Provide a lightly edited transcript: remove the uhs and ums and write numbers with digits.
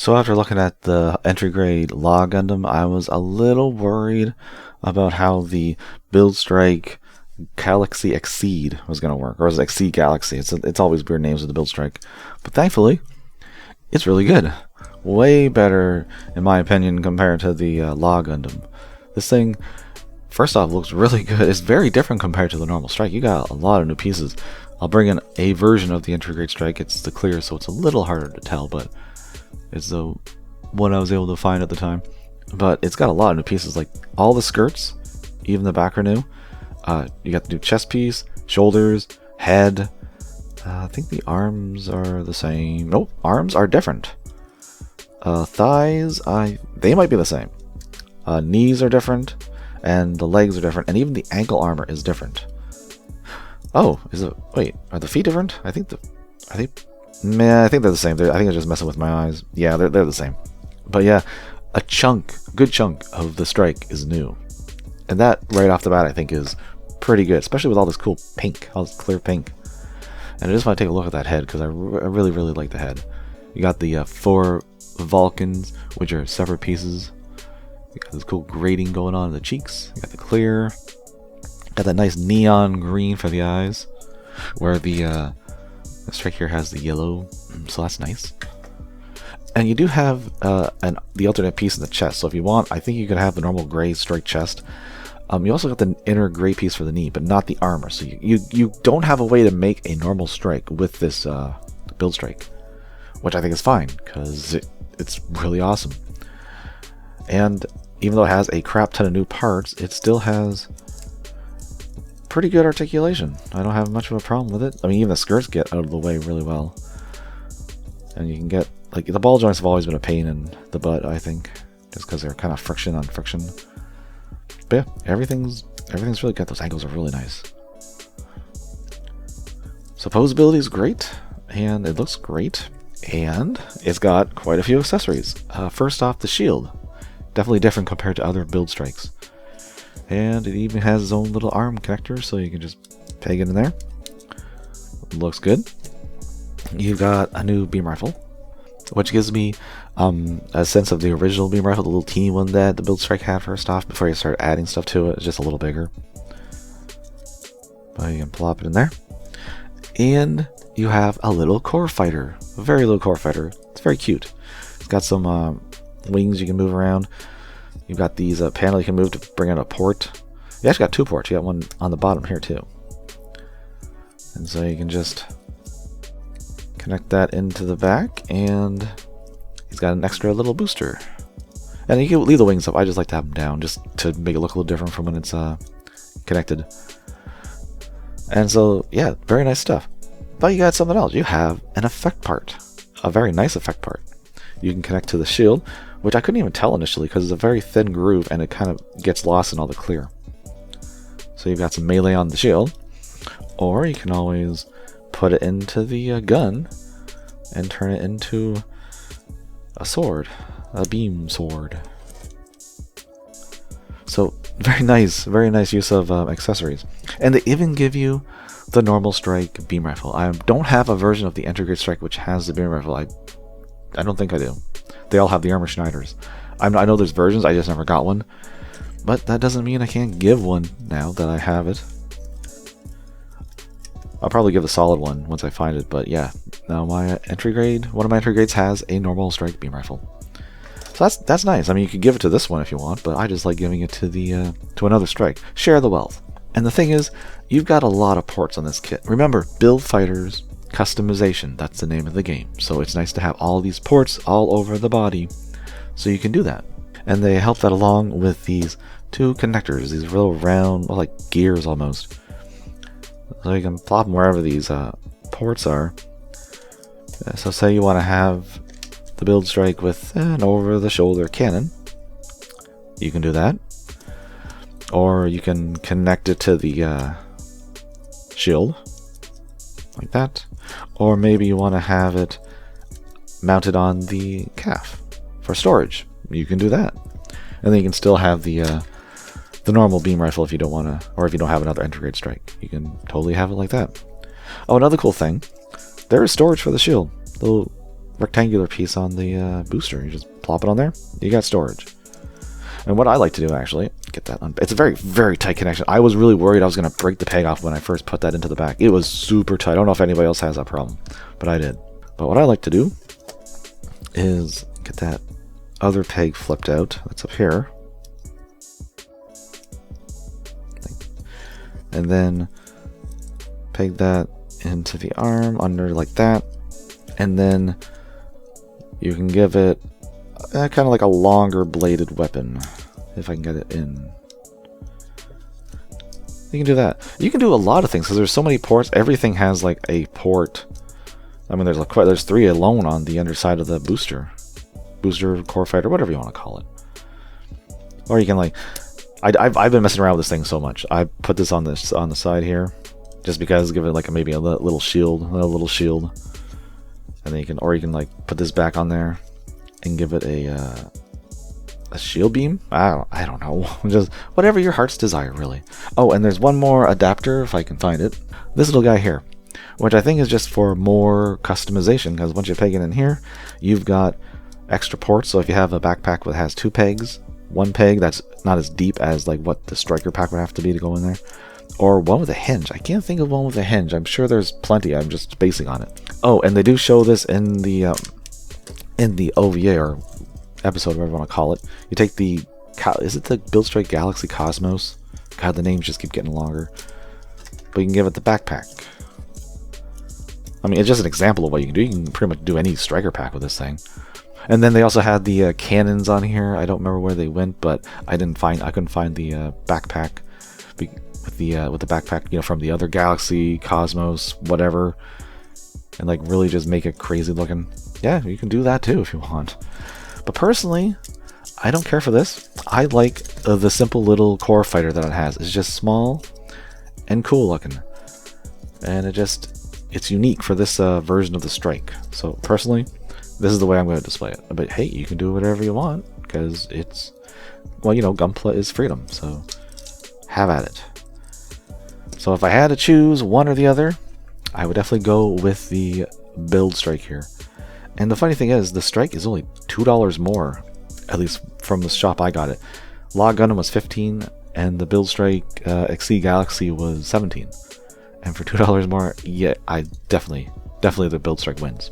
So after looking at the entry grade Law Gundam, I was a little worried about how the Build Strike Galaxy Exceed was going to work, or was it Exceed Galaxy? It's always weird names with the Build Strike, but thankfully, it's really good. Way better, in my opinion, compared to the Law Gundam. This thing, first off, looks really good. It's very different compared to the normal Strike. You got a lot of new pieces. I'll bring in a version of the entry grade Strike. It's the clear, so it's a little harder to tell, but it's the one I was able to find at the time. But it's got a lot of new pieces, like all the skirts, even the back are new. You got the new chest piece, shoulders, head. I think the arms are the same. Nope, arms are different. Thighs, they might be the same. Knees are different, and the legs are different, and even the ankle armor is different. Oh, wait, are the feet different? I think they're the same. I think they're just messing with my eyes. Yeah, they're the same. But yeah, a good chunk of the Strike is new. And that, right off the bat, I think is pretty good, especially with all this cool pink, all this clear pink. And I just want to take a look at that head, because I really, really like the head. You got the 4 Vulcans, which are separate pieces. You got this cool grading going on in the cheeks. You got the clear. Got that nice neon green for the eyes, where the Strike here has the yellow, so that's nice. And you do have the alternate piece in the chest, so if you want, I think you could have the normal gray Strike chest. You also got the inner gray piece for the knee, but not the armor, so you don't have a way to make a normal Strike with this Build Strike, which I think is fine, because it's really awesome. And even though it has a crap ton of new parts, it still has pretty good articulation. I don't have much of a problem with it. I mean, even the skirts get out of the way really well. And you can get, like, the ball joints have always been a pain in the butt, I think, just because they're kind of friction on friction. But yeah, everything's really good. Those angles are really nice. So posability is great, and it looks great, and it's got quite a few accessories. First off, the shield. Definitely different compared to other Build Strikes. And it even has its own little arm connector, so you can just peg it in there. Looks good. You've got a new beam rifle, which gives me a sense of the original beam rifle, the little teeny one that the Build Strike had first off, before you start adding stuff to it. It's just a little bigger. But you can plop it in there. And you have a little core fighter. A very little core fighter. It's very cute. It's got some wings you can move around. You've got these panels you can move to bring in a port. You actually got 2 ports. You got one on the bottom here too. And so you can just connect that into the back, and he's got an extra little booster. And you can leave the wings up. I just like to have them down, just to make it look a little different from when it's connected. And so, yeah, very nice stuff. But you got something else. You have an effect part. A very nice effect part. You can connect to the shield, which I couldn't even tell initially because it's a very thin groove and it kind of gets lost in all the clear. So you've got some melee on the shield, or you can always put it into the gun and turn it into a sword, a beam sword. So very nice use of accessories. And they even give you the normal Strike beam rifle. I don't have a version of the entry grade Strike which has the beam rifle. I don't think I do. They all have the armor Schneiders. I know there's versions, I just never got one. But that doesn't mean I can't give one now that I have it. I'll probably give a solid one once I find it, but yeah. Now one of my entry grades has a normal Strike beam rifle. So that's nice. I mean, you could give it to this one if you want, but I just like giving it to the to another Strike. Share the wealth. And the thing is, you've got a lot of ports on this kit. Remember, build fighters, customization, that's the name of the game. So it's nice to have all these ports all over the body, so you can do that. And they help that along with these 2 connectors, these little round, well, like gears almost. So you can plop them wherever these ports are. So say you want to have the Build Strike with an over-the-shoulder cannon. You can do that. Or you can connect it to the shield, like that. Or maybe you want to have it mounted on the calf for storage. You can do that. And then you can still have the normal beam rifle if you don't want to, or if you don't have another entry grade Strike. You can totally have it like that. Oh, another cool thing, there is storage for the shield. Little rectangular piece on the booster. You just plop it on there. You got storage. And what I like to do, actually, get that on. It's a very, very tight connection. I was really worried I was going to break the peg off when I first put that into the back. It was super tight. I don't know if anybody else has that problem, but I did. But what I like to do is get that other peg flipped out. That's up here. And then peg that into the arm under like that. And then you can give it kind of like a longer bladed weapon, if I can get it in. You can do that. You can do a lot of things because there's so many ports. Everything has like a port. I mean, there's 3 alone on the underside of the booster core fighter, whatever you want to call it. Or you can like, I've been messing around with this thing so much. I put this on the side here, just because give it like maybe a little shield, and then you can like put this back on there and give it a shield beam. I don't know, just whatever your heart's desire, really. Oh, and there's one more adapter if I can find it. This little guy here, which I think is just for more customization, because once you peg it in here, you've got extra ports. So if you have a backpack that has 2 pegs, 1 peg that's not as deep as like what the striker pack would have to be to go in there, or one with a hinge. I can't think of one with a hinge. I'm sure there's plenty. I'm just basing on it. Oh, and they do show this in the OVA or episode, whatever you want to call it. You take the, is it the Build Strike Galaxy Cosmos? God, the names just keep getting longer. But you can give it the backpack. I mean, it's just an example of what you can do. You can pretty much do any striker pack with this thing. And then they also had the cannons on here. I don't remember where they went, but I couldn't find the backpack with the backpack, you know, from the other Galaxy, Cosmos, whatever, and like really just make it crazy looking. Yeah, you can do that too if you want. But personally, I don't care for this. I like the simple little core fighter that it has. It's just small and cool looking, and it's unique for this version of the Strike. So personally, this is the way I'm going to display it. But hey, you can do whatever you want, because it's, well, you know, Gunpla is freedom, so have at it. So if I had to choose one or the other, I would definitely go with the Build Strike here. And the funny thing is, the Strike is only $2 more, at least from the shop I got it. Log Gundam was $15, and the Build Strike XC Galaxy was $17. And for $2 more, yeah, I definitely the Build Strike wins.